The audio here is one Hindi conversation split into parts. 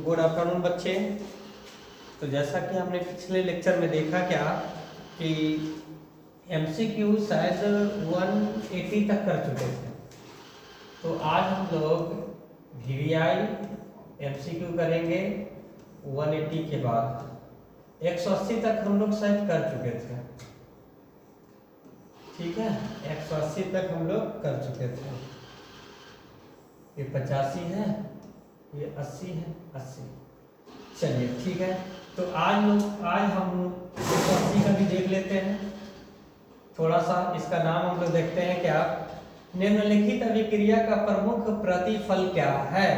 गुड आफ्टरनून बच्चे। तो जैसा कि हमने पिछले लेक्चर में देखा क्या कि एमसीक्यू शायद 180 तक कर चुके थे। तो आज हम लोग वीवीआई एमसीक्यू करेंगे 180 के बाद। 180 तक हम लोग शायद कर चुके थे, ठीक है। 180 तक हम लोग कर चुके थे। ये 85 है, ये 80 है, 80। चलिए ठीक है। तो आज हम 180 का भी देख लेते हैं थोड़ा सा। इसका नाम हम लोग देखते हैं क्या, निम्नलिखित अभिक्रिया का प्रमुख प्रतिफल क्या है।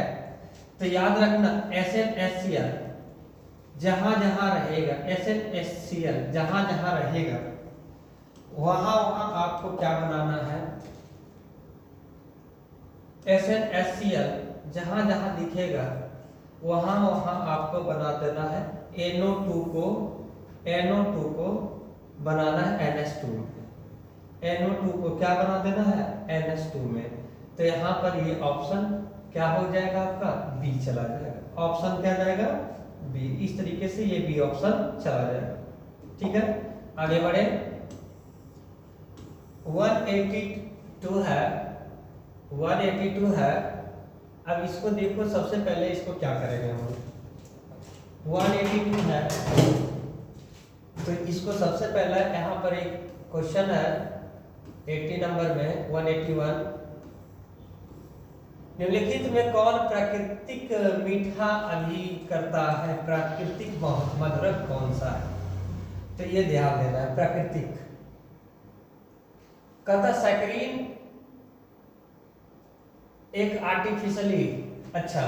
तो याद रखना SnHCl जहां जहां रहेगा, SnHCl जहां जहां रहेगा वहां वहां आपको क्या बनाना है, SnHCl जहां जहां दिखेगा वहां वहां आपको बना देना है NO2 को बनाना है NH2 में। NO2 को क्या बना देना है NH2 में। तो यहाँ पर ये ऑप्शन क्या हो जाएगा आपका, बी चला जाएगा। ऑप्शन क्या जाएगा, बी। इस तरीके से ये बी ऑप्शन चला जाएगा, ठीक है। आगे बढ़े। 182 है, 182 है। अब इसको देखो, सबसे पहले इसको क्या करेंगे हम, 182 है तो इसको सबसे पहले यहाँ पर एक क्वेश्चन है 80 नंबर में 181। निम्नलिखित में कौन प्राकृतिक मीठा अभिकर्ता है, प्राकृतिक मधुरक कौन सा है। तो ये ध्यान देना है, प्राकृतिक कहता सैकरीन एक आर्टिफिशियली, अच्छा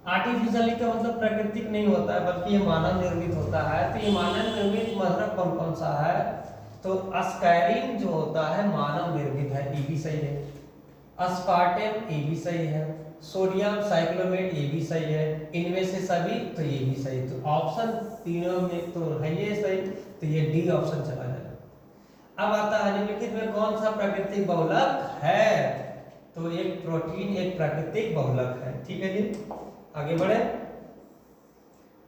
आर्टिफिशियली का मतलब प्राकृतिक नहीं होता है बल्कि ये मानव निर्मित होता है। तो ये मानव निर्मित मधुरक कौन कौन सा है, तो अस्कैरिन जो होता है मानव निर्मित है, ये भी सही है। अस्पार्टेम ये भी सही है। सोडियम साइक्लोमेट ये भी सही है। इनमें से सभी तो ये भी सही। तो ऑप्शन तीनों में तो है ये सही, तो ये डी ऑप्शन चला जाएगा। अब आता है निम्नलिखित में कौन सा प्राकृतिक बहुलक है। तो एक प्रोटीन एक प्राकृतिक बहुलक है, ठीक है जी। आगे बढ़े।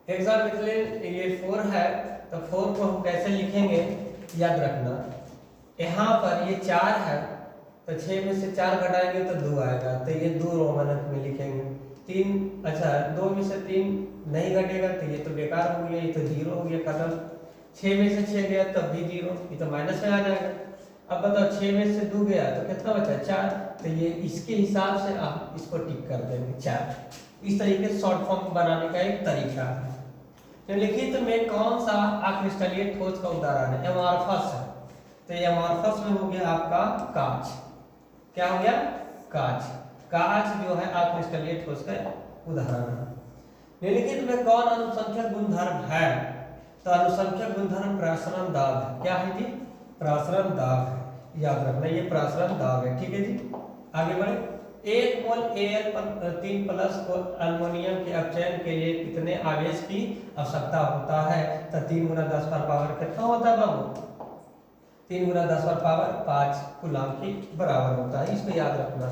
हेक्सामिथिलिन ये 4 है, तो 4 को हम कैसे लिखेंगे याद रखना। यहाँ पर ये 4 है तो 6 में से 4 घटाएंगे तो 2 आएगा, तो ये 2 रोमन अंक में लिखेंगे। 3 अच्छा 2 में से 3 नहीं घटेगा तो ये तो बेकार हो गया, ये तो 0 हो गया, खत्म। 6 में से 6 गया तब भी 0, ये तो माइनस में आ जाएगा। अब बताओ 6 में से 2 गया तो कितना बचा 4, तो ये इसके हिसाब से आप इसको टिक कर देंगे 4। इस तरीके से शॉर्ट फॉर्म बनाने का एक तरीका है। निम्नलिखित में कौन सा अक्रिस्टलीय ठोस का उदाहरण है, एमॉर्फस है। तो एमॉर्फस में हो गया आपका कांच। क्या हो गया, कांच। कांच जो है अक्रिस्टलीय ठोस का उदाहरण है। निम्नलिखित में कौन अनुसंख्यक गुणधर्म है, तो अनुसंख्यक गुणधर्म प्रसरण दाब है। क्या है जी, प्रसरण दाब है, याद रखना ये प्रसरण दाब है, ठीक है जी। आगे बढ़े। 1 मोल Al3+ को अल्युमिनियम के अपचयन के लिए कितने आवेश की आवश्यकता होता है, तो 3 × 10⁻⁴ कितना होता है बाबू, 3 × 10⁻⁵ कूलम के बराबर होता है, इसको याद रखना।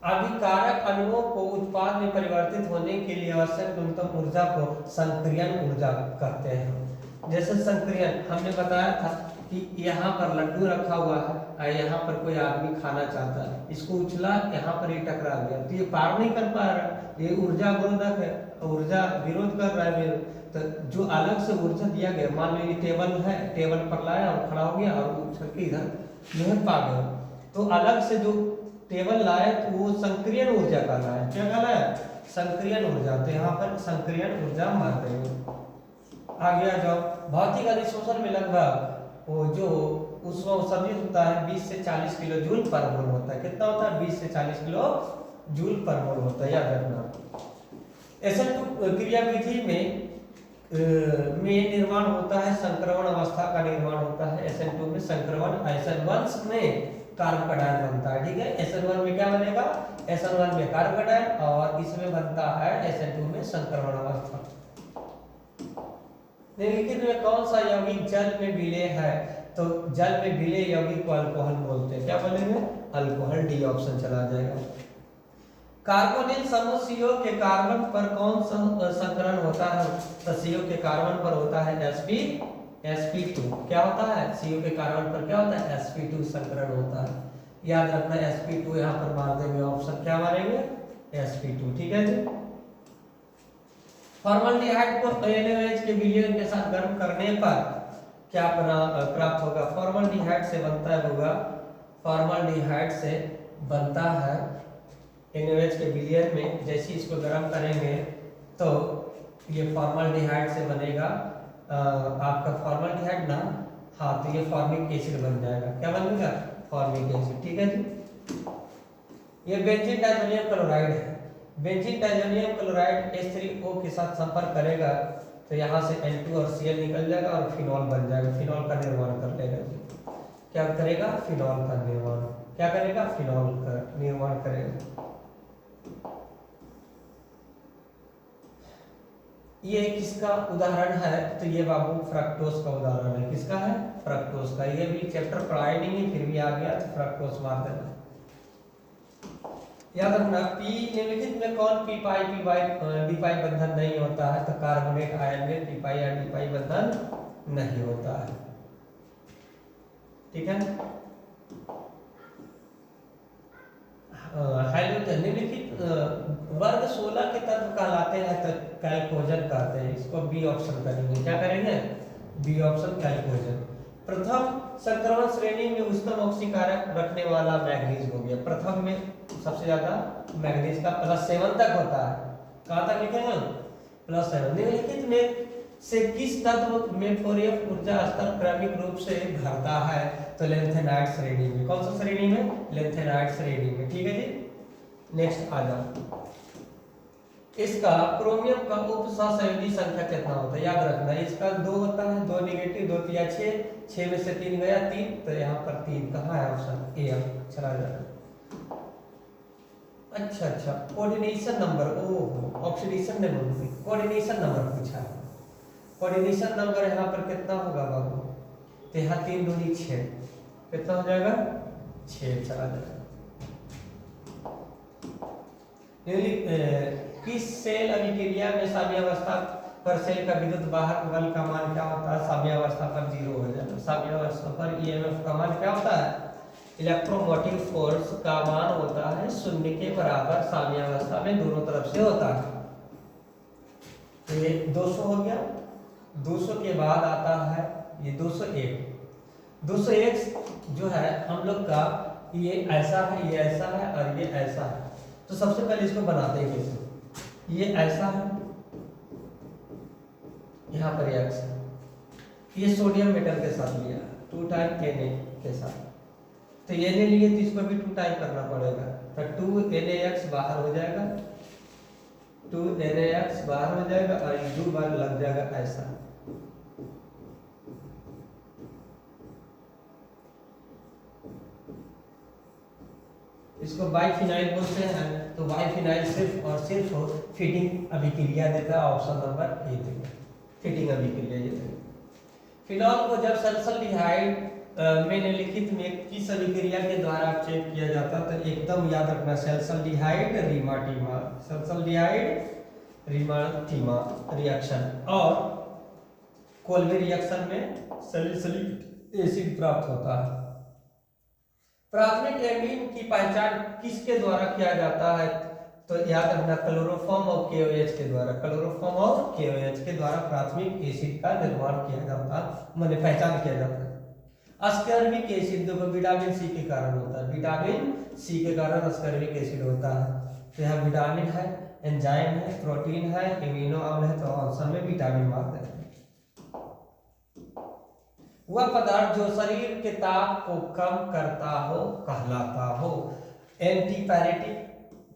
अभिकारक अणुओं को उत्पाद में परिवर्तित होने के लिए आवश्यक न्यूनतम ऊर्जा को संक्रियण ऊर्जा कहते हैं। जैसे संक्रियण हमने बताया था कि यहाँ पर लड्डू रखा हुआ है और यहाँ पर कोई आदमी खाना चाहता है, इसको उछला, यहाँ पर ये टकरा गया तो ये पार नहीं कर पा रहा, ये ऊर्जा विरोधक है, ऊर्जा विरोध कर रहा है। तो जो अलग से ऊर्जा दिया गया, मान लो ये टेबल है, टेबल पर लाया और खड़ा हो गया और उछल के इधर जो है पा गया, तो अलग से जो टेबल लाए तो वो संक्रियण ऊर्जा का लाया। क्या कहना है, संक्रियण ऊर्जा। तो यहाँ पर संक्रियण ऊर्जा मानते हैं। आगे आ जाओ। भौतिक अधिशोषण में लगभग वो जो उसमें उत्सर्जित होता है 20 से 40 किलो जूल पर मोल होता है। कितना होता है, 20 से 40 किलो जूल पर मोल होता है, याद रखना। SN2 क्रिया विधि में निर्माण होता है, संक्रमण अवस्था का निर्माण होता है। SN2 में संक्रमण, SN1 में कार्बोकैटायन बनता है, ठीक है। SN1 में क्या बनेगा, SN1 में कार्बोकैटायन और इसमें बनता है SN2 में संक्रमण अवस्था। निम्नलिखित में कौन सा यौगिक जल में विलेय है, तो जल में विलेय यौगिक को अल्कोहल बोलते हैं। क्या बोलेंगे, अल्कोहल, डी ऑप्शन चला जाएगा। कार्बोनिल समूह CO के कार्बन पर कौन सा संकरण होता है? तो CO के कार्बन पर होता है sp2। क्या होता है? CO के कार्बन पर क्या होता है? sp2 संकरण होता है। याद रखना sp2 यहाँ पर मार देंगे, ऑप्शन क्या मारेंगे? sp2। ठीक है जी। फॉर्मल्डिहाइड को NaOH के विलयन के साथ गर्म करने पर क्या प्राप्त होगा? फॉर्मल्डिहाइड से बनता होगा, फॉर्मल्डिहाइड से बनता है NaOH के विलयन में। जैसे इसको गर्म करेंगे तो ये फॉर्मल्डिहाइड से बनेगा आपका फॉर्मल्डिहाइड ना, हाँ, तो ये फॉर्मिक एसिड बन जाएगा। क्या बनेगा? Formic acid. ठीक है जी। ये बेंजीन डाइजोनियम क्लोराइड है। बेंजीन डाइजोनियम क्लोराइड H3O के साथ संपर्क करेगा तो यहाँ से N2 और Cl निकल जाएगा और फिनॉल बन जाएगा। फिनॉल का निर्माण कर लेगा जी। क्या करेगा? फिनॉल का निर्माण। क्या करेगा? फिनॉल का निर्माण करेगा। ये किसका उदाहरण है? तो ये बाबू फ्रक्टोज का उदाहरण है। किसका है? फ्रक्टोज का। ये भी चैप्टर पढ़ाया नहीं है, फिर भी आ गया तो फ्रक्टोज मार देना। याद रखना, पी निम्नलिखित में कौन पी पाई बंधन नहीं होता है? तो कार्बोनेट आयन में पी पाई या डी पाई बंधन नहीं होता है। ठीक है। हाइड्रोजन निम्नलिखित वर्ग 16 के तत्व कहलाते हैं तो कैल्कोजन कहते हैं। इसको बी ऑप्शन करेंगे। क्या करेंगे? B option, chalcogen. प्रथम संक्रमण श्रेणी में उच्चतम ऑक्सीकारक रखने वाला मैग्नीज हो गया। प्रथम में सबसे ज्यादा मैग्नीज का +7 तक होता है। कहां तक लिखेंगे? +7। निम्नलिखित में से किस तत्व में 4F ऊर्जा स्तर क्रमिक रूप से घटता है? तो लेंथेनाइड श्रेणी में। कौन सा श्रेणी में? लेंथेनाइड श्रेणी में। ठीक है जी। नेक्स्ट आ जाओ। इसका क्रोमियम का उप सहसंयोजी संख्या कितना होता है? याद रखना, इसका 2 होता है, 2 नेगेटिव, 2 तिया 6 में से 3 गया 3, तो यहाँ पर 3 कहाँ है? ऑप्शन ए चला जाएगा। अच्छा, कोऑर्डिनेशन नंबर, ओहो, ऑक्सीडेशन नंबर, कोऑर्डिनेशन नंबर पूछा है। कोऑर्डिनेशन नंबर यहाँ पर कितना होगा बाबू? तो यहाँ 3 दूनी 6, कितना हो जाएगा? 6 चला जाएगा। किस सेल अभिक्रिया में साम्यावस्था पर सेल का विद्युत वाहक बल का मान क्या होता है? साम्यावस्था पर 0 हो जाएगा। साम्यावस्था पर EMF का मान क्या होता है? इलेक्ट्रोमोटिव फोर्स का मान होता है 0 के बराबर। साम्यावस्था में दोनों तरफ से होता है। तो ये 200 हो गया। 200 के बाद आता है ये 201। 201 जो है हम लोग का, ये ऐसा है, ये ऐसा है और ये ऐसा है। तो सबसे पहले इसको बनाते हैं कैसे? ये ऐसा है, यहाँ पर ये एक्स है, ये सोडियम मेटल के साथ लिया 2 टाइम Na के साथ, तो Na लिए तो इसको भी 2 टाइम करना पड़ेगा। तो 2 NaX बाहर हो जाएगा, 2 NaX बाहर हो जाएगा और ये 2 बार लग जाएगा ऐसा। इसको बाइफिनाइल बोलते हैं। तो बाइफिनाइल सिर्फ और सिर्फ फिटिंग अभिक्रिया देता है। ऑप्शन नंबर ए देगा, फिटिंग अभिक्रिया ये देगा। फिनॉल को जब सल्फाल्डिहाइड में निम्नलिखित में किस अभिक्रिया के द्वारा चेक किया जाता है? तो एकदम याद रखना, सल्फाल्डिहाइड रीमाटीमा, सल्फाल्डिहाइड रीमाटीमा रिएक्शन और कोल्बे रिएक्शन में सैलिसिलिक एसिड प्राप्त होता है। प्राथमिक एमीन की पहचान किसके द्वारा किया जाता है? तो याद रखना, क्लोरोफॉर्म और KOH के द्वारा। क्लोरोफॉर्म और KOH के द्वारा प्राथमिक एसिड का निर्माण किया जाता है, माने पहचान किया जाता है। अस्कर्बिक एसिड देखो विटामिन सी के कारण होता है, विटामिन सी के कारण अस्कर्बिक एसिड होता है। तो यहाँ विटामिन है, एंजाइम है, प्रोटीन है, एमिनो अम्ल है, तो ऑप्शन में विटामिन मारते हैं। वह पदार्थ जो शरीर के ताप को कम करता हो कहलाता हो। एंटीपायरेटिक,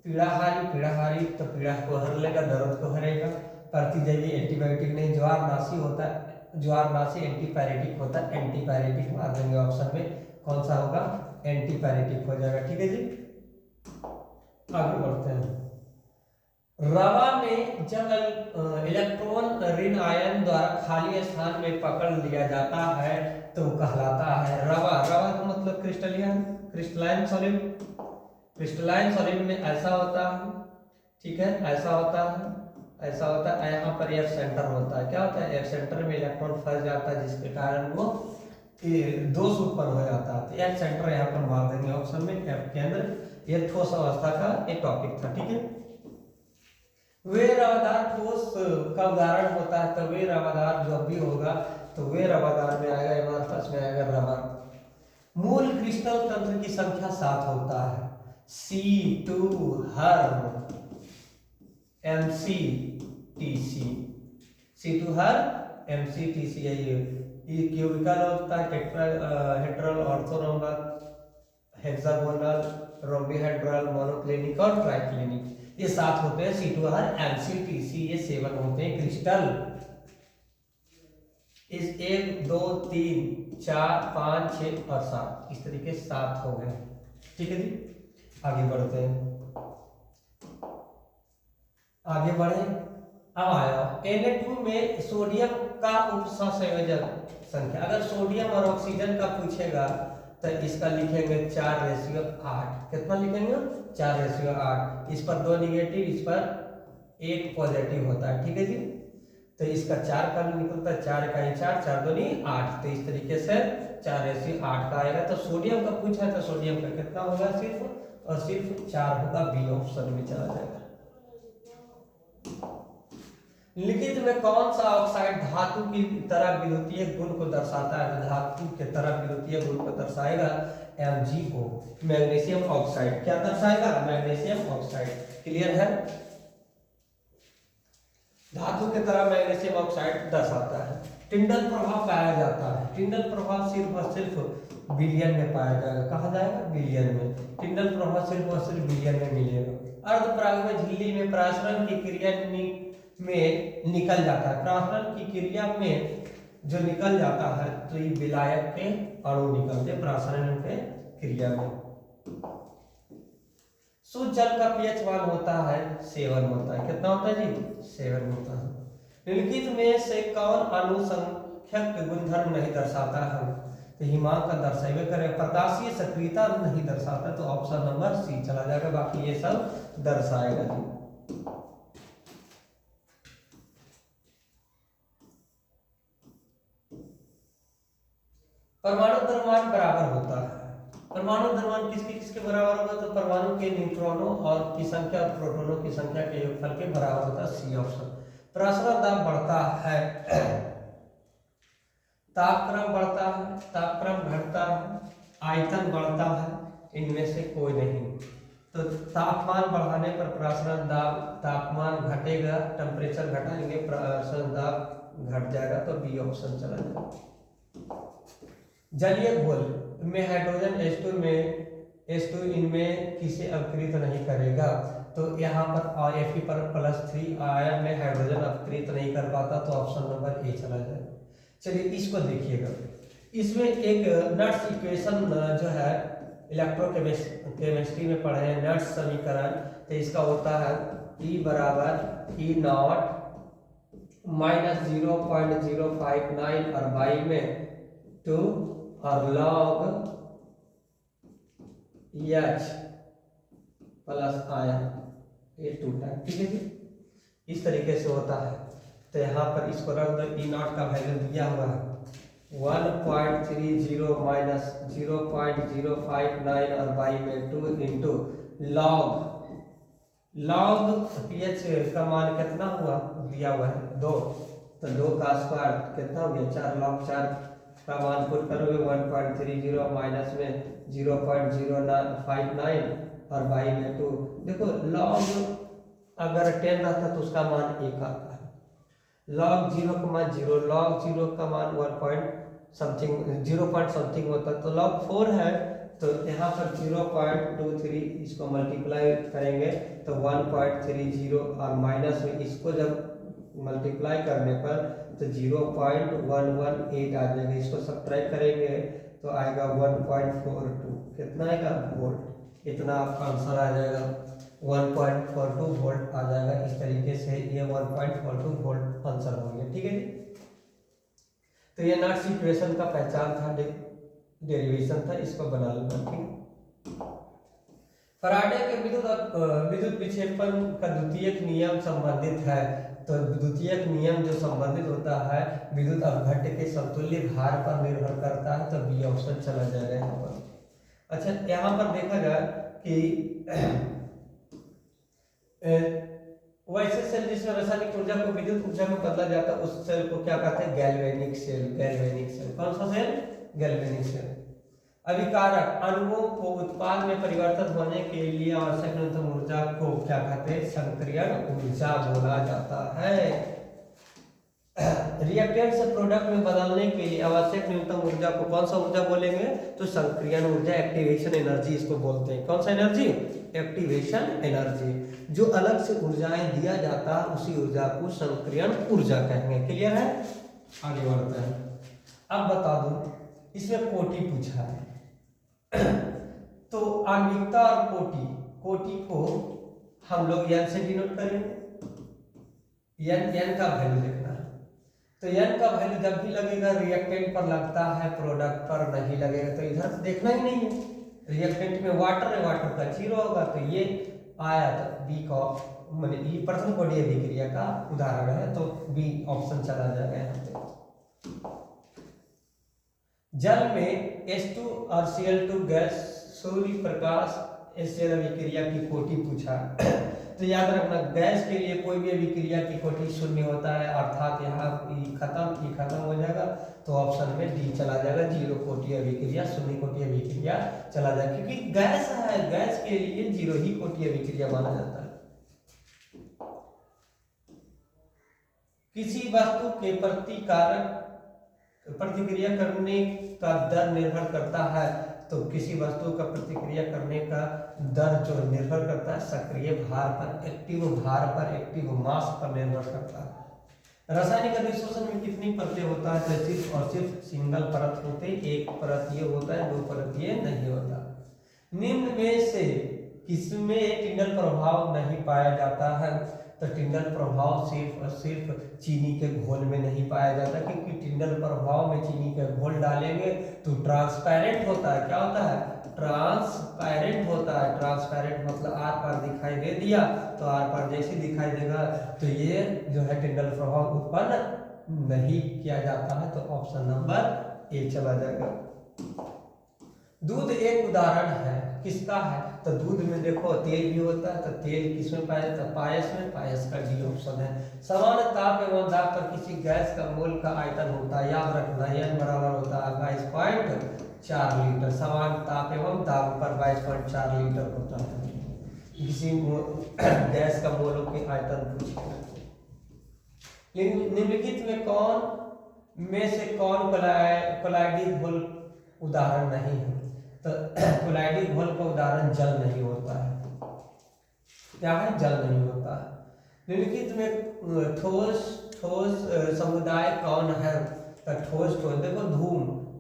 पीड़ाहारी तो पीड़ा को हर लेगा, दर्द को हरेगा। प्रतिजैवी एंटीबायोटिक नहीं, ज्वारनाशी होता है, ज्वारनाशी एंटीपायरेटिक होता है, एंटीपायरेटिक मार देंगे। ऑप्शन में कौन सा होगा? एंटीपायरेटिक हो जाएगा। ठीक है जी, आगे बढ़ते हैं। रवा में जब इलेक्ट्रॉन ऋण आयन द्वारा खाली स्थान में पकड़ लिया जाता है तो कहलाता है रवा। रवा का मतलब क्रिस्टलाइन सॉलिड। क्रिस्टलाइन सॉलिड में ऐसा होता है ठीक है, ऐसा होता है, ऐसा होता है। यहाँ पर एफ सेंटर होता है, क्या होता है, एफ सेंटर में इलेक्ट्रॉन फंस जाता है, जिसके कारण वो दोष उत्पन्न हो जाता है। तो एफ सेंटर यहाँ पर मार देंगे ऑप्शन में, एफ केंद्र। ये ठोस अवस्था का एक टॉपिक था, ठीक है। वे रवादार ठोस का उदाहरण होता है, तो वे रवादार जो भी होगा तो वे रवादार में आएगा, हमारे पास में आएगा रबर। मूल क्रिस्टल तंत्र की संख्या 7 होता है। C2 हर MCTC, C2 हर MCTC है। ये क्यूबिकल होता है, हेट्रल, ऑर्थोनॉर्मल, हेक्सागोनल, रोम्बोहेड्रल, मोनोक्लिनिक और ट्राइक्लिनिक, ये 7 होते हैं। C2 हर MCTC ये 7 होते हैं क्रिस्टल। इस 1 2 3 4 5 6 और 7, इस तरीके 7 हो गए, ठीक है जी। आगे बढ़ते हैं, आगे बढ़े। अब आया Na2 में सोडियम का उपसंयोजन संख्या। अगर सोडियम और ऑक्सीजन का पूछेगा तो इसका लिखेंगे 4:8। कितना लिखेंगे, 4:8। इस पर 2 निगेटिव, इस पर 1 पॉजिटिव होता है, ठीक है जी। तो इसका 4 का निकलता है, 4 का 4, 4 दूनी 8। तो इस तरीके से 4:8 का आएगा। तो सोडियम का पूछा है तो सोडियम का कितना होगा, सिर्फ और सिर्फ 4 होगा, बी ऑप्शन में चला जाएगा। लिखित में कौन सा ऑक्साइड धातु की तरह विद्युतीय गुण को दर्शाता है, धातु के तरह विद्युतीय गुण को दर्शाएगा, MgO, मैग्नीशियम ऑक्साइड। क्या दर्शाएगा, मैग्नीशियम ऑक्साइड। क्लियर है, धातु की तरह मैग्नीशियम ऑक्साइड दर्शाता है। टिंडल प्रभाव पाया जाता है, टिंडल प्रभाव सिर्फ और सिर्फ विलियन में पाया जाएगा। कहा जाएगा, विलियन में। टिंडल प्रभाव सिर्फ और सिर्फ विलियन में मिलेगा। अर्धपराग झिल्ली में प्रासरण की क्रिया में निकल जाता है, प्रासरण की क्रिया में जो निकल जाता है तो ये विलायक के अणु निकलते प्रासरण के क्रिया में। शुद्ध जल का pH मान होता है 7 होता है। कितना होता है जी, 7 होता है। निम्नलिखित में से कौन अनुसंख्यक गुणधर्म नहीं दर्शाता है, तो हिमांक का दर्शावे करें। प्रकाशीय सक्रियता नहीं दर्शाता, तो ऑप्शन नंबर सी चला जाएगा, बाकी ये सब दर्शाएगा जी। परमाणु द्रव्यमान बराबर होता है। परमाणु द्रव्यमान किसके किसके बराबर होगा, तो परमाणु के न्यूट्रॉनों और की संख्या और प्रोटॉनों की संख्या के योगफल के बराबर होता है, सी ऑप्शन। प्रसरण दाब बढ़ता है, तापक्रम बढ़ता है, तापक्रम घटता है, आयतन बढ़ता है, इनमें से कोई नहीं। तो तापमान बढ़ाने पर प्रसरण दाब, तापमान घटेगा, टेम्परेचर घटाएंगे, प्रसरण दाब घट जाएगा, तो बी ऑप्शन चला जाएगा। जलीय घोल में हाइड्रोजन H2 में H2 इनमें किसे अपकृत नहीं करेगा, तो यहाँ पर Fe पर +3 आयन में हाइड्रोजन अपकृत नहीं कर पाता, तो ऑप्शन नंबर ए चला जाए। चलिए इसको देखिएगा, इसमें एक नट्स इक्वेशन जो है इलेक्ट्रोकेमिस्ट्री में पढ़े हैं, नट्स समीकरण। तो इसका होता है E बराबर E0 माइनस 0.059 और y में 2 और log H प्लस आयन, ये 2 टाइम, ठीक है जी। इस तरीके से होता है। तो यहाँ पर इसको रख दो, E0 का वैल्यू दिया हुआ है 1.30 माइनस 0.059 और y में 2 इंटू log pH का मान कितना हुआ, दिया हुआ है 2, तो 2 का स्क्वायर कितना हो गया 4, log 4 का मान पुट करोगे 1.30 माइनस में 0.059 और y में 2। देखो log अगर 10 रहता तो उसका मान 1 आता है, log 0 का मान 0, log 0 का मान 0 पॉइंट समथिंग होता है, तो log 4 है तो यहाँ पर 0.23 इसको मल्टीप्लाई करेंगे तो 1.30 और माइनस में इसको जब मल्टीप्लाई करने पर तो 0.118 आ जाएगा, इसको सब्ट्रैक्ट करेंगे तो आएगा 1.42, कितना आएगा वोल्ट, इतना आपका आंसर आ जाएगा 1.42 वोल्ट आ जाएगा। इस तरीके से ये 1.42 वोल्ट आंसर हो गया, ठीक है जी। तो ये नट्स इक्वेशन का पहचान था, डेरिवेशन था, इसको बना लेना, ठीक है। फैराडे के विद्युत विक्षेपण का द्वितीयक नियम संबंधित है। तो द्वितीयक नियम जो संबंधित होता है विद्युत अपघट्य के समतुल्य भार पर निर्भर करता है। तो बी ऑप्शन चला जाएगा यहाँ पर। अच्छा, यहाँ पर देखा जाए कि वैसे सेल जिसमें रासायनिक ऊर्जा को विद्युत ऊर्जा में बदला जाता है उस सेल को क्या कहते हैं? Galvanic cell. गैल्वेनिक सेल कौन सा सेल? Galvanic cell. अभिकारक अणुओं को उत्पाद में परिवर्तित होने के लिए आवश्यक न्यूनतम ऊर्जा को क्या कहते हैं? सक्रियण ऊर्जा बोला जाता है। रिएक्टेंट से प्रोडक्ट में बदलने के लिए आवश्यक न्यूनतम ऊर्जा को कौन सा ऊर्जा बोलेंगे? तो सक्रियण ऊर्जा, एक्टिवेशन एनर्जी इसको बोलते हैं। कौन सा एनर्जी? Activation energy. जो अलग से ऊर्जाएं दिया जाता है उसी ऊर्जा को सक्रियण ऊर्जा कहेंगे। क्लियर है? आगे बढ़ते हैं। अब बता दूं, इसमें कोटि पूछा है तो आणविकता और कोटि को हम लोग एन से डिनोट करेंगे। एन का वैल्यू देखना है। तो एन का वैल्यू जब भी लगेगा रिएक्टेंट पर लगता है, प्रोडक्ट पर नहीं लगेगा। तो इधर देखना ही नहीं है। रिएक्टेंट में वाटर है, वाटर का 0 होगा। तो ये आया तो बी का माने ये प्रथम कोणीय अभिक्रिया का उदाहरण है। तो बी ऑप्शन चला जाएगा यहाँ पे। जल में H2 और Cl2 gas Surya Prakash HCl अभिक्रिया की कोटि पूछा तो याद रखना गैस के लिए कोई भी अभिक्रिया की कोटि शून्य होता है, अर्थात यहाँ खत्म हो जाएगा। तो ऑप्शन में डी चला जाएगा। 0 कोटि अभिक्रिया, शून्य कोटि अभिक्रिया चला जाएगा, क्योंकि गैस है, गैस के लिए 0 ही कोटि अभिक्रिया माना जाता है। किसी वस्तु के प्रतिक्रिया करने का दर निर्भर करता है। तो किसी वस्तु का प्रतिक्रिया करने का दर जो निर्भर करता है सक्रिय भार पर, एक्टिव भार पर, एक्टिव मास पर निर्भर करता है। रासायनिक अधिशोषण में कितनी परतें होता है? तो सिर्फ और सिर्फ सिंगल परत होते, एक परत ये होता है, 2 परत ये नहीं होता। निम्न में से किसमें टिंडल प्रभाव नहीं पाया जाता है? तो टिंडल प्रभाव सिर्फ और सिर्फ चीनी के घोल में नहीं पाया जाता, क्योंकि टिंडल प्रभाव में चीनी का घोल डालेंगे तो ट्रांसपेरेंट होता है। क्या होता है? ट्रांसपेरेंट होता है। ट्रांसपेरेंट मतलब आर पार दिखाई दे दिया, तो आर पार जैसे दिखाई देगा तो ये जो है टिंडल प्रभाव उत्पन्न नहीं किया जाता है। तो ऑप्शन नंबर ए चला जाएगा। दूध एक उदाहरण है, किसका है? तो दूध में देखो तेल भी होता है। तो तेल किसमें पाया जाता है? पायस में। पायस का डी ऑप्शन है। समान ताप एवं दाब पर किसी गैस का मोल का आयतन होता है, याद रखना n बराबर होता है 22.4 लीटर। समान ताप एवं दाब पर 22.4 लीटर होता है। किसी गैस का मोल के आयतन पूछा। निम्नलिखित में से कौन कोलाइडी घोल उदाहरण नहीं है? तो कोलाइडी घोल का उदाहरण जल नहीं होता है। क्या है? जल नहीं होता है। निम्नलिखित में ठोस समुदाय कौन है? तो ठोस देखो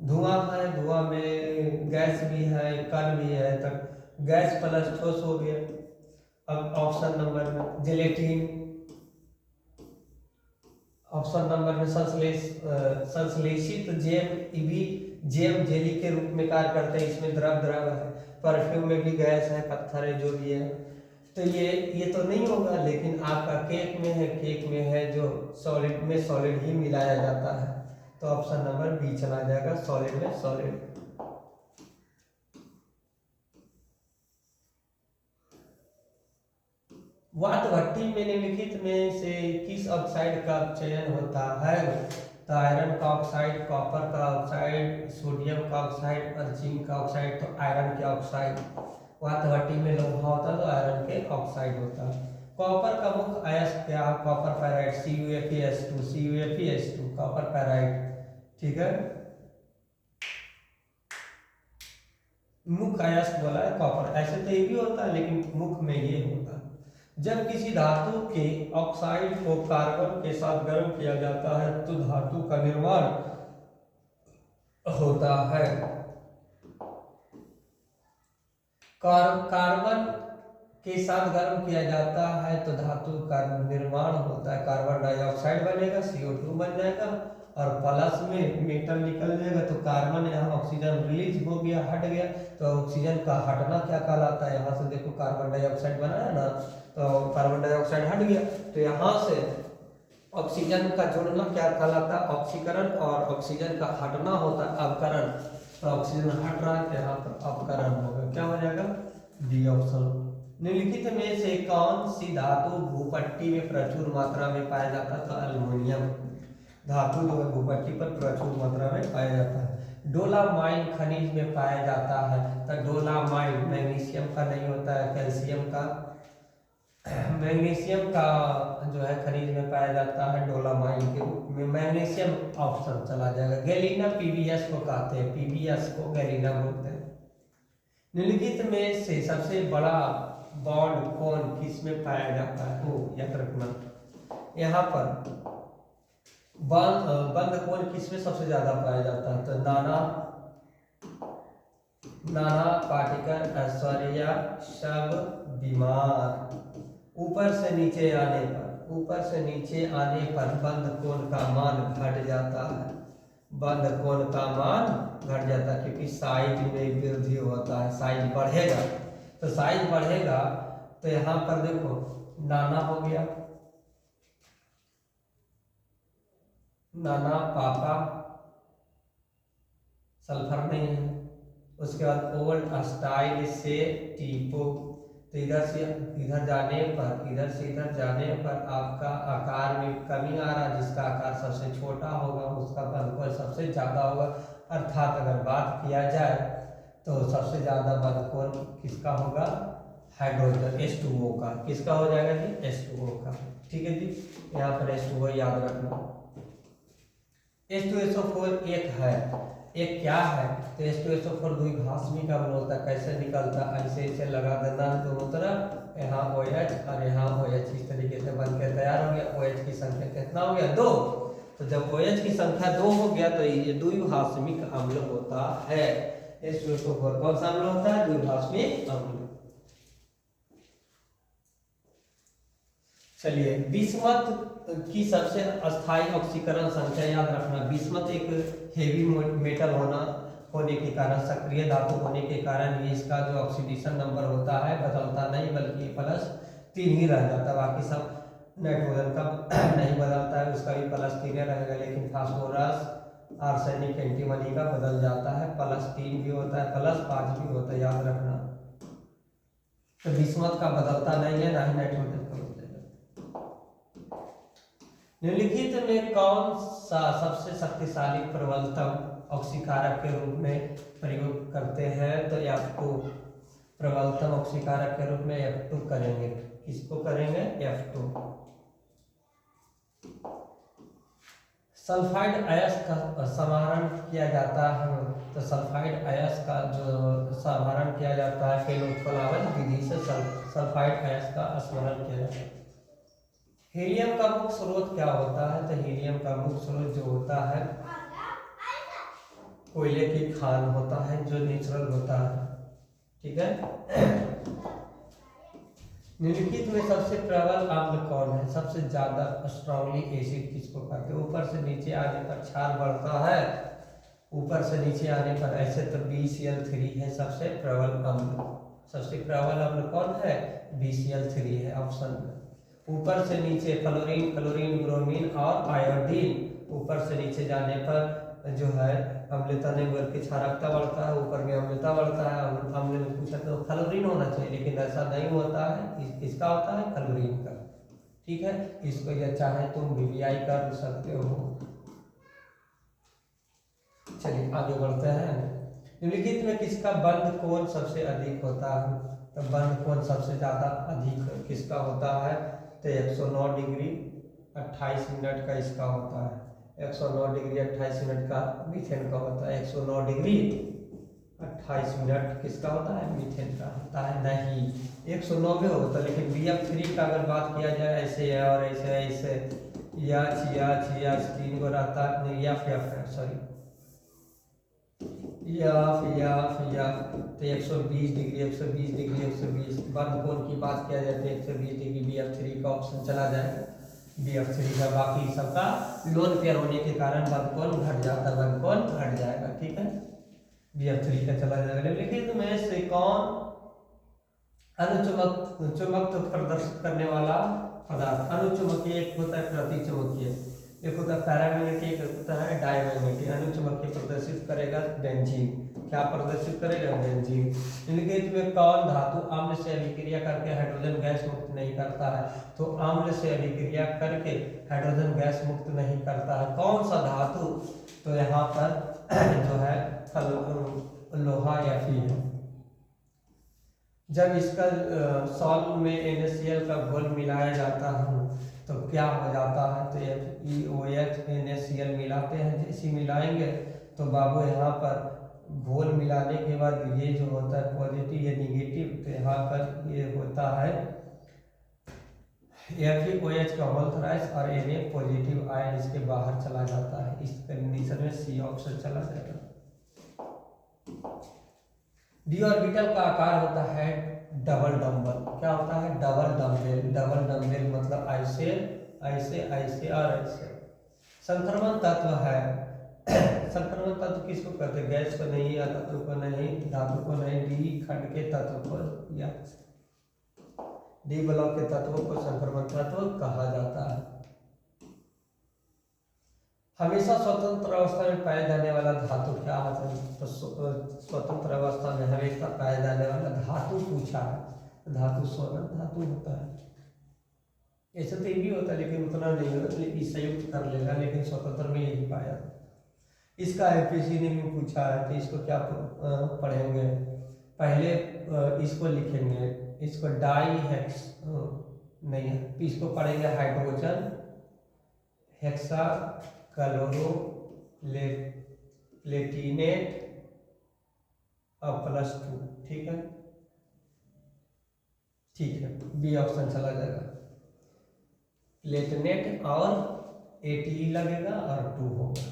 धुआं है, धुआं में गैस भी है, कण भी है। तो गैस प्लस ठोस हो गया। अब ऑप्शन नंबर में जेलेटिन, ऑप्शन नंबर में संश्लेषित जेम जेली के रूप में कार्य करते हैं। इसमें द्रव है। परफ्यूम में भी गैस है, पत्थर है, जो भी है। तो ये तो नहीं होगा, लेकिन आपका केक में है। केक में है जो सॉलिड में सॉलिड ही मिलाया जाता है। तो ऑप्शन नंबर बी चला जाएगा। सॉलिड में सॉलिड। वात भट्टी में निम्नलिखित में से किस ऑक्साइड का चयन होता है? तो आयरन का ऑक्साइड, कॉपर का ऑक्साइड, सोडियम का ऑक्साइड और जिंक का ऑक्साइड। तो आयरन के ऑक्साइड। वात भट्टी में लोहा होता है तो आयरन के ऑक्साइड होता है। कॉपर का मुख्य अयस्क क्या है? Copper pyrite, CuFeS2 copper pyrite. ठीक है, मुख्य अयस्क बोला है कॉपर। ऐसे तो ये भी होता है, लेकिन मुख्य में ये होता है। जब किसी धातु के ऑक्साइड को कार्बन के साथ गर्म किया जाता है तो धातु का निर्माण होता है। कार्बन के साथ गर्म किया जाता है तो धातु का निर्माण होता है। कार्बन डाइऑक्साइड बनेगा, CO2 बन जाएगा और प्लस में मेटल निकल जाएगा तो कार्बन, यहाँ ऑक्सीजन रिलीज हो गया, हट गया। तो ऑक्सीजन का हटना क्या कहलाता है, यहाँ से देखो कार्बन डाइऑक्साइड बना है ना, तो कार्बन डाइऑक्साइड हट गया। तो यहाँ से ऑक्सीजन का जुड़ना क्या कहलाता है, ऑक्सीकरण, और ऑक्सीजन का हटना होता है अवकरण। तो ऑक्सीजन हट रहा है तो यहाँ पर अवकरण होगा, क्या हो जाएगा, डी ऑप्शन। निम्नलिखित में से कौन सी धातु भूपट्टी में प्रचुर मात्रा में पाया जाता है, तो एल्युमिनियम धातु जो है भूपट्टी पर प्रचुर मात्रा में पाया जाता है। डोलामाइन खनिज में पाया जाता है, तो डोलामाइन मैग्नीशियम का नहीं होता है, कैल्शियम का, मैग्नीशियम का जो है खनिज में पाया जाता है डोलामाइन के रूप में, मैग्नीशियम ऑप्शन चला जाएगा। गैलीना पीबीएस को कहते हैं, पीबीएस को गैलीना बोलते हैं। निम्नलिखित में से सबसे बड़ा बॉन्ड कोण किस में पाया जाता है, वो याद रखना। यहाँ पर बंद कोण किस में सबसे ज्यादा पाया जाता है, तो नाना पार्टिकल, ऐश्वर्या, शव, बीमार। ऊपर से नीचे आने पर बंद कोण का मान घट जाता है, बंद कोण का मान घट जाता है क्योंकि साइज में वृद्धि होता है, साइज बढ़ेगा। तो साइज बढ़ेगा तो यहाँ पर देखो नाना हो गया, नाना पापा, सल्फर नहीं है। उसके बाद ओल्ड स्टाइल से टीपो, तो इधर से इधर जाने पर आपका आकार में कमी आ रहा है, जिसका आकार सबसे छोटा होगा उसका बंधकोण सबसे ज्यादा होगा। अर्थात अगर बात किया जाए तो सबसे ज्यादा बंधकोण किसका होगा, हाइड्रोजन H2O का। किसका हो जाएगा जी, H2O का। ठीक है जी, यहाँ पर H2O याद रखना। H2SO4 एक क्या है, तो H2SO4 द्विघाषमी अम्ल होता है। कैसे निकलता है, ऐसे लगा देना दोनों तरफ, यहाँ OH और यहाँ OH, इस तरीके से बन के तैयार हो गया। OH की संख्या कितना हो गया, 2। तो जब OH की संख्या 2 हो गया तो ये द्विघाषमिक अम्ल होता है। H2SO4 कौन सा अम्ल होता है, द्विघाषमिक अम्ल। चलिए, बिस्मथ की सबसे अस्थायी ऑक्सीकरण संख्या याद रखना। बिस्मथ एक हेवी मेटल होने के कारण, सक्रिय धातु होने के कारण ये इसका जो ऑक्सीडेशन नंबर होता है बदलता नहीं, बल्कि +3 ही रह जाता है। बाकी सब नाइट्रोजन का नहीं बदलता है, उसका भी +3 रहेगा। लेकिन फास्फोरस, आर्सेनिक, एंटीमनी का बदल जाता है, +3 भी होता है, +5 भी होता है, याद रखना। तो बिस्मथ का बदलता नहीं है, ना ही नाइट्रोजन का बदलेगा। निम्नलिखित में कौन सा सबसे शक्तिशाली प्रबलतम ऑक्सीकारक के रूप में प्रयोग करते हैं, तो F2 प्रबलतम ऑक्सीकारक के रूप में F2 करेंगे। किसको करेंगे, F2। सल्फाइड अयस्क का समाहरण किया जाता है, तो सल्फाइड अयस्क का जो समाहरण किया जाता है फेनोल्फोलावन विधि से सल्फाइड अयस्क का स्मरण किया जाता है। हीलियम का मुख्य स्रोत क्या होता है, तो हीलियम का मुख्य स्रोत जो होता है कोयले की खान होता है, जो नेचुरल होता है। ठीक है। निम्नलिखित में सबसे प्रबल अम्ल कौन है, सबसे ज्यादा स्ट्रांगली एसिड किसको कहते हैं। ऊपर से नीचे आने पर क्षार बढ़ता है, ऊपर से नीचे आने पर ऐसे, तो BCl3 है सबसे प्रबल अम्ल। सबसे प्रबल अम्ल कौन है, BCl3 है ऑप्शन में। ऊपर से नीचे क्लोरीन, ब्रोमीन और आयोडीन, ऊपर से नीचे जाने पर जो है अम्लता नहीं बल्कि क्षारकता बढ़ता है, ऊपर में अम्लता बढ़ता है। अम्ल में पूछा तो क्लोरीन होना चाहिए, लेकिन ऐसा नहीं होता है। किसका होता है, क्लोरीन का। ठीक है, इसको या चाहे तुम VVI कर सकते हो। चलिए आगे बढ़ते हैं। निम्नलिखित में किसका बंध कोण सबसे अधिक होता है, तो बंध कोण सबसे ज्यादा अधिक किसका होता है, तो 109 डिग्री 28 मिनट का इसका होता है। 109 डिग्री 28 मिनट का मीथेन का होता है। 109 डिग्री 28 मिनट किसका होता है, मीथेन का होता है। नहीं, 190 होता है, लेकिन BF3 का अगर बात किया जाए ऐसे है और ऐसे ऐसे, या 3 को रहता है, या सॉरी या तो 120 डिग्री 120 बंद कोण की बात किया जाए तो 120 डिग्री BF3 का ऑप्शन चला जाएगा। BF3 का। बाकी सबका लोन पेयर होने के कारण वन कोण घट जाता है, वन कोण घट जाएगा, ठीक है। BF3 का चला जाएगा। लिखित में से कौन चुंबकत्व प्रदर्शित करने वाला पदार्थ? अनुचुंबकीय एक होता है प्रतिचुंबकीय, एक होता है पैरामैग्नेटिक, एक होता है डायमैग्नेटिक। अनुचुंबकीय प्रदर्शित करेगा बेंजीन। क्या प्रदर्शित करेगा? बेंजीन। निम्नलिखित में कौन धातु अम्ल से अभिक्रिया करके हाइड्रोजन गैस मुक्त नहीं करता है? तो अम्ल से अभिक्रिया करके हाइड्रोजन गैस मुक्त नहीं करता है, कौन सा धातु? तो यहाँ पर जो है लोहा या फिर जब इसका सॉल्व में NaCl का घोल मिलाया जाता है तो क्या हो जाता है? तो FeOH NaCl मिलाते हैं, जैसे मिलाएंगे तो बाबू यहाँ पर घोल मिलाने के बाद ये जो होता है पॉजिटिव या निगेटिव, तो यहाँ पर ये होता है FeOH का होल थ्राइस और Na पॉजिटिव आयन इसके बाहर चला जाता है। इस कंडीशन में C ऑप्शन चला जाएगा। डी ऑर्बिटल का आकार होता है डबल डंबल। क्या होता है? Double dumbbell. डबल डंबल मतलब ऐसे ऐसे ऐसे और ऐसे। संक्रमण तत्व है संक्रमण तत्व किसको कहते हैं? गैस को नहीं, या तत्व को नहीं, धातु को नहीं, डी खंड के तत्व को या डी ब्लॉक के तत्वों को संक्रमण तत्व कहा जाता है। हमेशा स्वतंत्र अवस्था में पाए जाने वाला धातु क्या होता है? तो स्वतंत्र अवस्था में हमेशा पाए जाने वाला धातु पूछा है। धातु सोना धातु होता है। ऐसा तो ये भी होता है लेकिन उतना नहीं होता, संयुक्त कर लेगा, लेकिन स्वतंत्र में यही पाया। इसका एमपीएससी ने भी पूछा है, तो इसको क्या पढ़ेंगे? पहले इसको लिखेंगे, इसको डाई हेक्स नहीं, इसको पढ़ेंगे हाइड्रोजन हेक्सा क्लोरो प्लेटिनेट और +2, ठीक है। ठीक है, बी ऑप्शन चला जाएगा। प्लेटिनेट और ATE लगेगा और 2 होगा।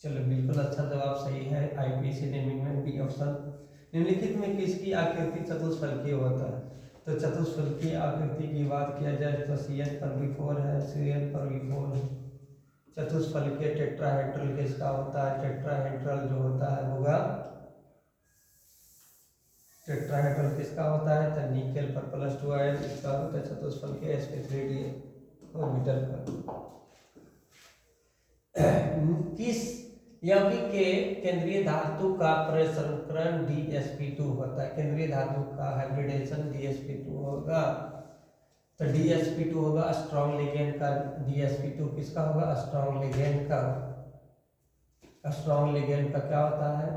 चलो बिल्कुल अच्छा जवाब सही है। IPC नेमिंग में बी ऑप्शन। निम्नलिखित में किसकी आकृति चतुष्फलकीय होता है? तो चतुष्फलकीय आकृति की बात किया जाए तो CH पर V4 है, Cl पर V4 है। चतुष्फलकीय टेट्राहेड्रल किसका होता है? टेट्राहेड्रल जो होता है होगा, टेट्राहेड्रल किसका होता है? तो निकेल पर +2 आयन इसका होता है चतुष्फलकीय sp3d ऑर्बिटल पर। किस यौगिक के केंद्रीय धातु का प्रसंस्करण DsP2 होता है? केंद्रीय धातु का हाइब्रिडेशन DsP2 होगा। तो DsP2 होगा स्ट्रॉन्ग लिगेंड का। DsP2 किसका होगा? स्ट्रॉन्ग लिगेंड का। स्ट्रॉन्ग लिगेंड का क्या होता है?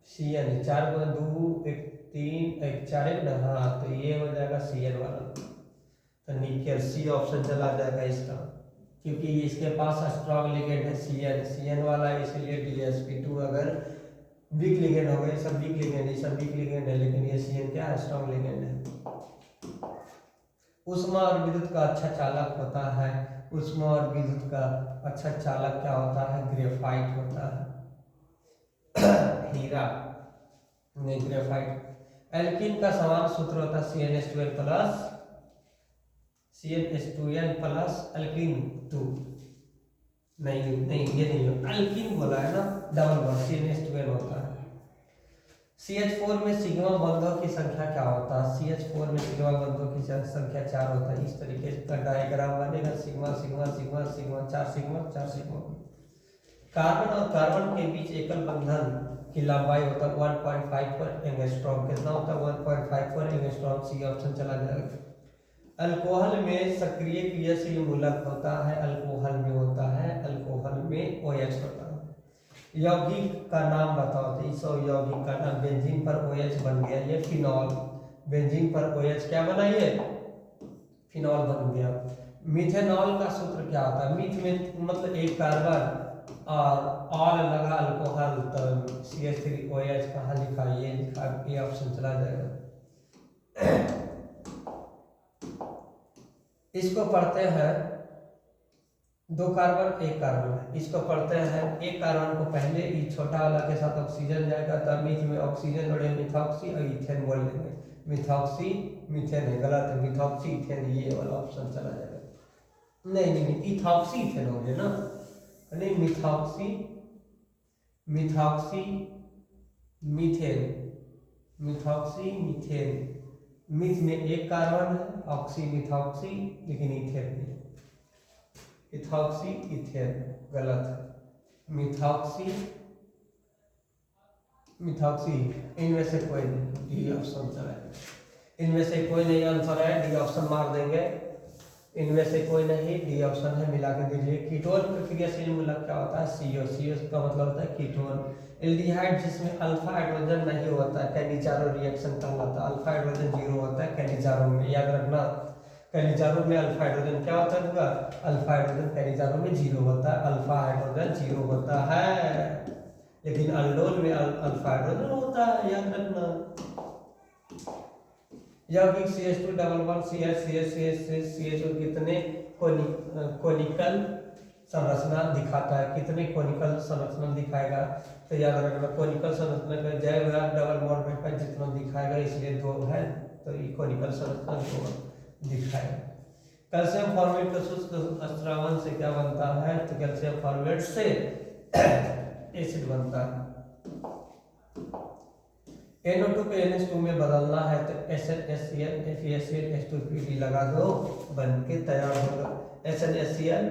Cn। 4 × 2 1 3 1 4 1 ना, हाँ, तो ये हो जाएगा Cn वाला। तो निकेल C ऑप्शन चला जाएगा इसका, क्योंकि इसके पास स्ट्रॉन्ग लिगेंड है Cn वाला, इसलिए DsP2 अगर वीक लिगेंड हो गए, सब वीक लिगेंड, ये सब वीक लिगेंड है, लेकिन ये Cn क्या है? स्ट्रॉन्ग लिगेंड है। ऊष्मा और विद्युत का अच्छा चालक होता है। ऊष्मा और विद्युत का अच्छा चालक क्या होता है? ग्रेफाइट होता है। हीरा नहीं, ग्रेफाइट। एल्कीन का समान सूत्र होता है CnH2n प्लस एल्कीन 2। नहीं नहीं, ये नहीं हो, एल्कीन बोला है ना, डबल बॉन्ड CnH2n होता है। CH4 में सिग्मा बंधों की संख्या क्या होता है? CH4 में सिग्मा बंधों की संख्या 4 होता है। इस तरीके का डायग्राम बनेगा, sigma sigma sigma sigma 4 sigma 4 sigma. Carbon और कार्बन के बीच एकल बंधन की लंबाई होता है 1.54 एंगस्ट्रॉम। कितना होता है? 1.54 एंगस्ट्रॉम। सी ऑप्शन चला जाएगा। अल्कोहल में सक्रिय क्रियाशील मूलक होता है। अल्कोहल में होता है, अल्कोहल में OH होता है। यौगिक का नाम बताओ। तो इस यौगिक का नाम, बेंजीन पर OH बन गया, ये फिनॉल। बेंजीन पर OH क्या बना? ये फिनॉल बन गया। मिथेनॉल का सूत्र क्या होता है? मीथ में मतलब एक कार्बन और ऑल लगा अल्कोहल, तो CH3OH कहाँ लिखा? ये लिखा, ये ऑप्शन चला जाएगा। इसको पढ़ते हैं 2 कार्बन 1 कार्बन है, इसको पढ़ते हैं एक कार्बन को पहले ही छोटा वाला के साथ ऑक्सीजन जाएगा, तब बीच में ऑक्सीजन जोड़े मिथॉक्सी और इथेन बोल देंगे। मिथॉक्सी मीथेन है, गलत है, मिथॉक्सी इथेन, ये वाला ऑप्शन चला जाएगा। नहीं, इथॉक्सी इथेनॉल है ना, नहीं methoxy methane, methoxy methane, myth में एक कार्बन है, ऑक्सी मिथॉक्सी, लेकिन इथेन नहीं, इथॉक्सी इथेन गलत है, मिथॉक्सी इनमें से कोई नहीं, डी ऑप्शन है, इनमें से कोई नहीं आंसर है, डी ऑप्शन मार देंगे, इनमें से कोई नहीं, डी ऑप्शन है, मिला के दीजिए। कीटोन प्रतिक्रियाशील मूलक क्या होता है? CO, CO का मतलब होता है कीटोन। एल्डिहाइड जिसमें अल्फा हाइड्रोजन नहीं होता है कैनिचारो रिएक्शन कहलाता है, अल्फा हाइड्रोजन 0 होता है कैनिचारो में, याद रखना। कैनिचारो में अल्फा हाइड्रोजन क्या होता है? अल्फा हाइड्रोजन कैनिचारो में 0 होता है, अल्फा हाइड्रोजन 0 होता है, लेकिन अल्डोल में अल्फा हाइड्रोजन होता है, याद रखना। यौगिक CH2 डबल बॉन्ड CH कितने कोनिकल संरचना दिखाता है? कितने कोनिकल संरचना दिखाएगा? तो याद रखना कोनिकल संरचना का जैव डबल बॉन्ड पेपर जितना दिखाएगा, इसलिए 2 है, तो ये कोनिकल संरचना 2 दिखाएगा। कैल्शियम फॉर्मेट का शुष्क स्रावन से क्या बनता है? तो कैल्शियम फॉर्मेट से एसिड बनता है। NO2 को NH2 में बदलना है तो SnHCl FeSCl H2PD लगा दो, बन के तैयार होगा। SnHCl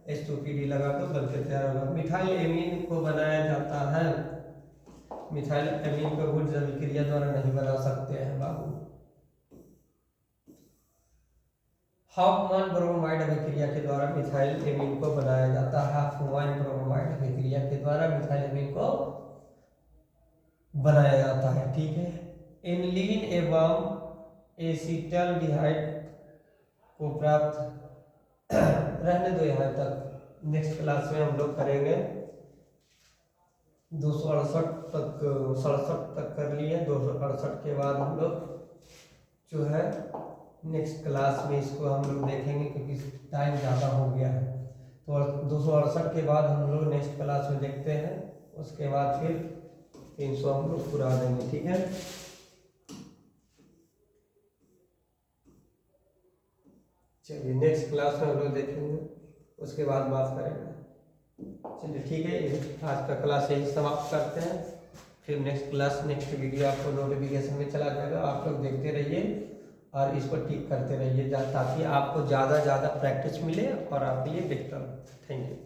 H2PD लगा दो, बन के तैयार होगा। मिथाइल एमीन को बनाया जाता है, मिथाइल एमीन को गुण अभिक्रिया द्वारा नहीं बना सकते हैं बाबू। हॉफमैन ब्रोमाइड अभिक्रिया के द्वारा मिथाइल एमीन को बनाया जाता है, हॉफमैन ब्रोमाइड अभिक्रिया के द्वारा मिथाइल एमीन को बनाया जाता है, ठीक है। एनिलीन एवं एसिटाल्डिहाइड को प्राप्त रहने दो यहाँ तक, नेक्स्ट क्लास में हम लोग करेंगे। 268 तक 67 तक कर लिए, 268 के बाद हम लोग जो है नेक्स्ट क्लास में इसको हम लोग देखेंगे, क्योंकि टाइम ज़्यादा हो गया है। तो 268 के बाद हम लोग नेक्स्ट क्लास में देखते हैं, उसके बाद फिर 300 हम लोग पूरा देंगे, ठीक है। चलिए नेक्स्ट क्लास में हम लोग देखेंगे, उसके बाद बात करेंगे। चलिए ठीक है, आज का क्लास यही समाप्त करते हैं, फिर नेक्स्ट क्लास नेक्स्ट वीडियो आपको नोटिफिकेशन में चला जाएगा, आप लोग देखते रहिए और इसको टिक करते रहिए, ताकि आपको ज़्यादा प्रैक्टिस मिले और आपके लिए बेहतर। Thank you.